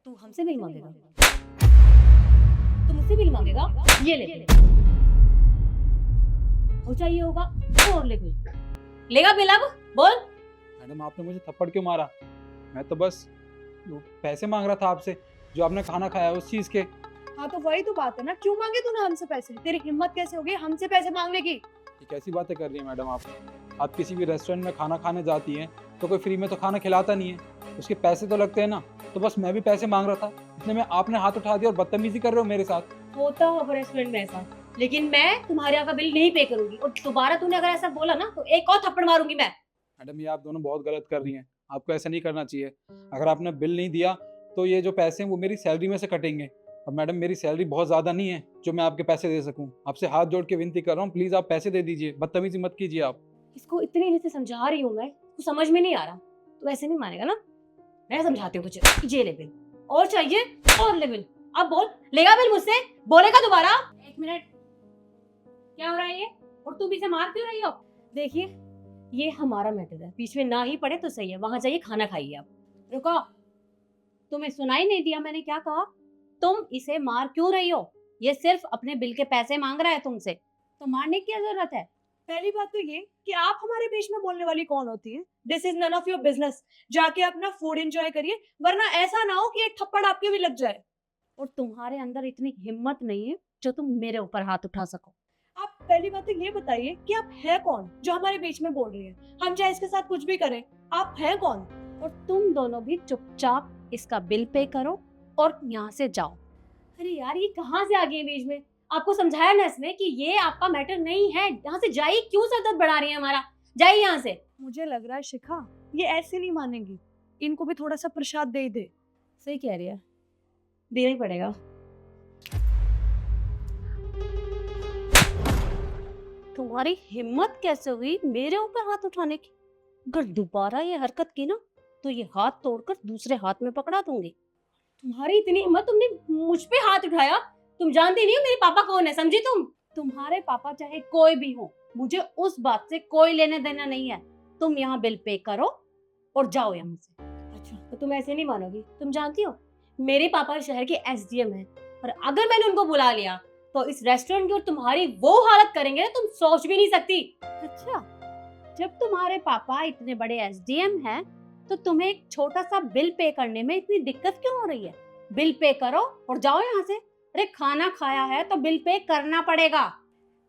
तू हमसे बिल मांगेगा? तू मुझसे बिल मांगेगा? ये ले। हो चाहिए होगा तो और ले बिल। लेगा बिल अब? बोल। मैडम आपने मुझे थप्पड़ क्यों मारा? मैं तो बस वो पैसे मांग रहा था आपसे, जो आपने खाना खाया उस चीज के। हाँ तो वही तो बात है ना, क्यों मांगे तूने हमसे पैसे? तेरी हिम्मत कैसे होगी हमसे पैसे मांगने की? ये कैसी बातें कर रही हैं मैडम आप किसी भी रेस्टोरेंट में खाना खाने जाती हैं तो कोई फ्री में तो खाना खिलाता नहीं है, उसके पैसे तो लगते हैं ना। तो बस मैं भी पैसे मांग रहा था, इतने में आपने हाथ उठा दिया और बदतमीजी कर रहे हो मेरे साथ। होता होगा रेस्टोरेंट में ऐसा, लेकिन मैं तुम्हारे यहाँ का बिल नहीं पे करूंगी और दोबारा तूने अगर ऐसा बोला ना तो एक और थप्पड़ मारूंगी मैं। मैडम ये आप दोनों बहुत गलत कर रही हैं, आपको ऐसा नहीं करना चाहिए। अगर आपने बिल नहीं दिया तो ये जो पैसे हैं वो मेरी सैलरी में से कटेंगे, और मैडम मेरी सैलरी बहुत ज़्यादा नहीं है जो मैं आपके पैसे दे सकूं। आपसे हाथ जोड़ के विनती कर रहा हूँ, प्लीज़ आप पैसे दे दीजिए, बदतमीजी मत कीजिए आप। इसको इतनी देर से समझा रही हूँ मैं, तो समझ में नहीं आ रहा। तू ऐसे नहीं मानेगा ना, मैं समझाती हूँ तुझे। ये ले बिल, और चाहिए और ले बिल। अब बोल, लेगा बिल मुझसे? बोलेगा दोबारा? एक मिनट, क्या हो रहा है ये? और तुम इसे मार क्यों रही हो? देखिए ये हमारा मैटर है, बीच में ना ही पड़े तो सही है। वहां जाइए खाना खाइए। आप रुको, तुम्हें सुनाई नहीं दिया मैंने क्या कहा? तुम इसे मार क्यों रही हो? ये सिर्फ अपने बिल के पैसे मांग रहा है तुमसे, तो मारने की क्या जरूरत है? पहली बात तो ये कि आप हमारे बीच में बोलने वाली कौन होती है? This is none of your business. जाके अपना फूड एंजॉय करिए, वरना ऐसा ना हो कि एक थप्पड़ आपके भी लग जाए। और तुम्हारे अंदर इतनी हिम्मत नहीं है जो तुम मेरे ऊपर हाथ उठा सको। आप पहली बात तो ये बताइए कि आप है कौन जो हमारे बीच में बोल रही है? हम चाहे इसके साथ कुछ भी करें, आप है कौन? और तुम दोनों भी चुपचाप इसका बिल पे करो और यहाँ से जाओ। अरे यार ये कहाँ से आ गई बीच में? आपको समझाया ना इसने कि ये आपका मैटर नहीं है। यहाँ से जाइए, क्यों सतत बढ़ा रही है हमारा? जाइए यहाँ से। मुझे लग रहा है शिखा ये ऐसे नहीं मानेंगी, इनको भी थोड़ा सा प्रसाद दे ही दे। सही कह रही है, देना ही पड़ेगा। तुम्हारी हिम्मत कैसे हुई मेरे ऊपर हाथ उठाने की? अगर दोबारा ये हरकत की ना तो ये हाथ तोड़कर दूसरे हाथ में पकड़ा दूंगी। तुम्हारी इतनी हिम्मत, तुमने मुझ पे हाथ उठाया? तुम जानती नहीं हो मेरे पापा कौन है, समझी तुम? तुम्हारे पापा चाहे कोई भी हो, मुझे उस बात से कोई लेने देना नहीं है। तुम यहाँ बिल पे करो और जाओ यहाँ से। अच्छा तो तुम ऐसे नहीं मानोगी? तुम जानती हो मेरे पापा शहर के एसडीएम हैं, और अगर मैंने उनको बुला लिया तो इस रेस्टोरेंट की और तुम्हारी वो हालत करेंगे ना तुम सोच भी नहीं सकती। अच्छा, जब तुम्हारे पापा इतने बड़े एसडीएम हैं तो तुम्हें एक छोटा सा बिल पे करने में इतनी दिक्कत क्यों हो रही है? बिल पे करो और जाओ यहाँ से। अरे खाना खाया है तो बिल पे करना पड़ेगा।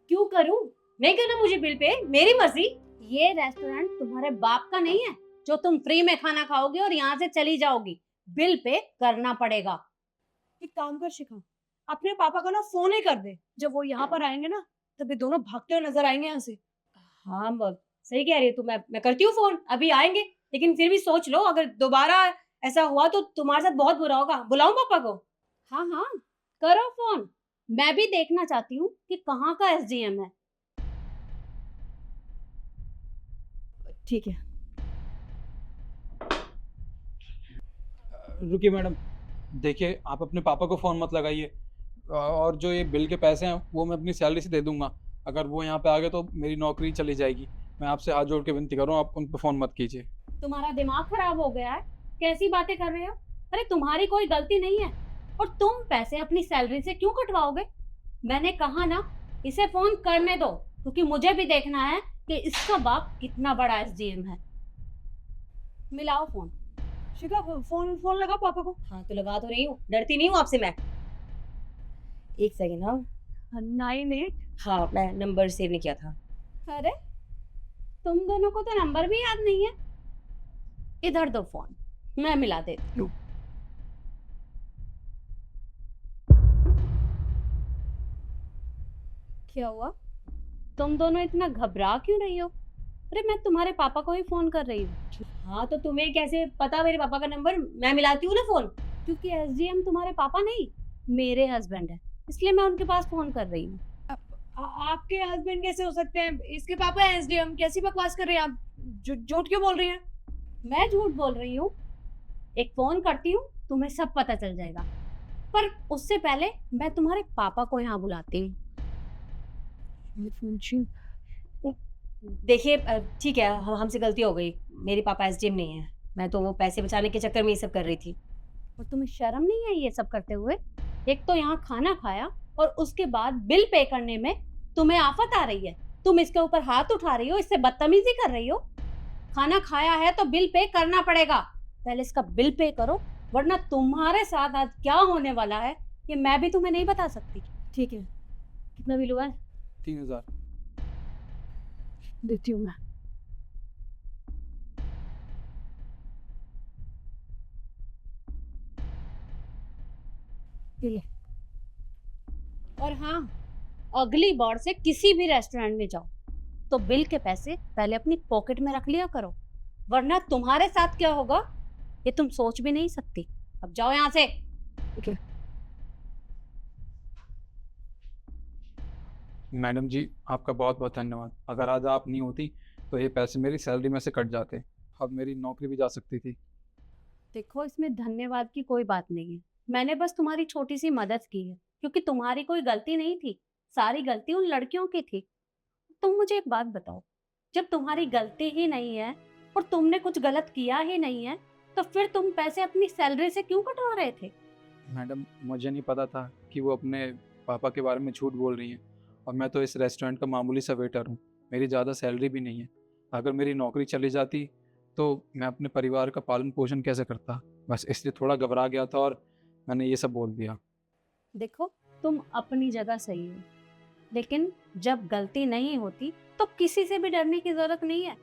क्यों करूं? नहीं करना मुझे बिल पे, मेरी मर्जी। ये रेस्टोरेंट तुम्हारे बाप का नहीं है जो तुम फ्री में खाना खाओगी और यहाँ से चली जाओगी। बिल पे करना पड़ेगा। एक काम कर शिखा, अपने पापा को ना फोन ही कर दे। जब वो यहाँ पर आएंगे ना तभी दोनों भागते हुए नजर आएंगे यहाँ से। हाँ सही कह रही है तू। मैं करती हूँ फोन, अभी आएंगे। लेकिन फिर भी सोच लो, अगर दोबारा ऐसा हुआ तो तुम्हारे साथ बहुत बुरा होगा। बुलाऊं पापा को? हाँ हाँ करो फोन, मैं भी देखना चाहती हूँ कि कहाँ का एसडीएम है। ठीक है। रुकिए मैडम, देखिए आप अपने पापा को फ़ोन मत लगाइए, और जो ये बिल के पैसे हैं वो मैं अपनी सैलरी से दे दूंगा। अगर वो यहाँ पे आ गए तो मेरी नौकरी चली जाएगी। मैं आपसे हाथ जोड़ के विनती कर रहा हूँ, आप उन पर फ़ोन मत कीजिए। तुम्हारा दिमाग खराब हो गया है? कैसी बातें कर रहे हो? अरे तुम्हारी कोई गलती नहीं है, और तुम पैसे अपनी सैलरी से क्यों कटवाओगे? मैंने कहा ना इसे फोन करने दो, क्योंकि मुझे भी देखना है कि इसका बाप कितना बड़ा एसडीएम है। मिलाओ फोन। शिखा फोन फोन लगा पापा को। हाँ तो लगा तो रही हूँ, डरती नहीं हूँ आपसे मैं। एक सेकेंड। हाँ 98। हाँ मैं नंबर सेव नहीं किया था। अरे तुम दोनों को तो नंबर भी याद नहीं है। इधर दो फोन, मैं मिला देती हूँ। क्या हुआ? तुम दोनों इतना घबरा क्यों रही हो? अरे मैं तुम्हारे पापा को ही फोन कर रही हूँ। हाँ तो तुम्हें कैसे पता मेरे पापा का नंबर? मैं मिलाती हूँ ना फोन, क्योंकि एसडीएम तुम्हारे पापा नहीं मेरे हस्बैंड है, इसलिए मैं उनके पास फोन कर रही हूँ। आपके हस्बैंड कैसे हो सकते हैं? इसके पापा हैं एसडीएम। कैसी बकवास कर रहे हैं आप? झूठ क्यों बोल रही हैं? मैं झूठ बोल रही हूँ? एक फोन करती हूँ, तुम्हें सब पता चल जाएगा। पर उससे पहले मैं तुम्हारे पापा को यहाँ बुलाती हूँ। देखिए ठीक है, हमसे गलती हो गई। मेरे पापा एसडीएम नहीं है, मैं तो वो पैसे बचाने के चक्कर में ये सब कर रही थी। और तुम्हें शर्म नहीं है ये सब करते हुए? एक तो यहाँ खाना खाया और उसके बाद बिल पे करने में तुम्हें आफत आ रही है। तुम इसके ऊपर हाथ उठा रही हो, इससे बदतमीजी कर रही हो। खाना खाया है तो बिल पे करना पड़ेगा। पहले इसका बिल पे करो, वरना तुम्हारे साथ आज क्या होने वाला है ये मैं भी तुम्हें नहीं बता सकती। ठीक है, कितना बिल हुआ है? 3000। देती हूँ मैं। ये ले। और हाँ, अगली बार से किसी भी रेस्टोरेंट में जाओ तो बिल के पैसे पहले अपनी पॉकेट में रख लिया करो, वरना तुम्हारे साथ क्या होगा ये तुम सोच भी नहीं सकती। अब जाओ यहाँ से। मैडम जी, आपका बहुत बहुत धन्यवाद। अगर आज आप नहीं होती तो ये पैसे मेरी सैलरी में से कट जाते, अब मेरी नौकरी भी जा सकती थी। देखो, इसमें धन्यवाद की कोई बात नहीं है। मैंने बस तुम्हारी छोटी सी मदद की है, क्योंकि तुम्हारी कोई गलती नहीं थी, सारी गलती उन लड़कियों की थी। तुम मुझे एक बात बताओ, जब तुम्हारी गलती ही नहीं है और तुमने कुछ गलत किया ही नहीं है, तो फिर तुम पैसे अपनी सैलरी से क्यों कटवा रहे थे? मैडम, मुझे नहीं पता था कि वो अपने पापा के बारे में झूठ बोल रही हैं, और मैं तो इस रेस्टोरेंट का मामूली सा वेटर हूँ। मेरी ज़्यादा सैलरी भी नहीं है। अगर मेरी नौकरी चली जाती तो मैं अपने परिवार का पालन पोषण कैसे करता? बस इसलिए थोड़ा घबरा गया था और मैंने ये सब बोल दिया। देखो, तुम अपनी जगह सही हो, लेकिन जब गलती नहीं होती तो किसी से भी डरने की जरूरत नहीं है,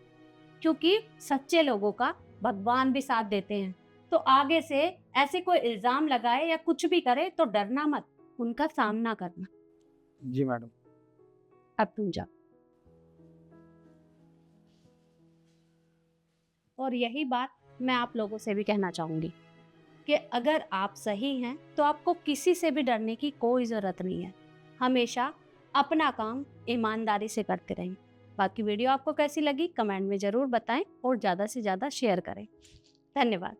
क्योंकि सच्चे लोगों का भगवान भी साथ देते हैं। तो आगे से ऐसे कोई इल्जाम लगाए या कुछ भी करे तो डरना मत, उनका सामना करना। जी मैडम। अब तुम जाओ। और यही बात मैं आप लोगों से भी कहना चाहूंगी कि अगर आप सही हैं तो आपको किसी से भी डरने की कोई ज़रूरत नहीं है। हमेशा अपना काम ईमानदारी से करते रहें। बाकी वीडियो आपको कैसी लगी कमेंट में ज़रूर बताएं और ज़्यादा से ज़्यादा शेयर करें। धन्यवाद।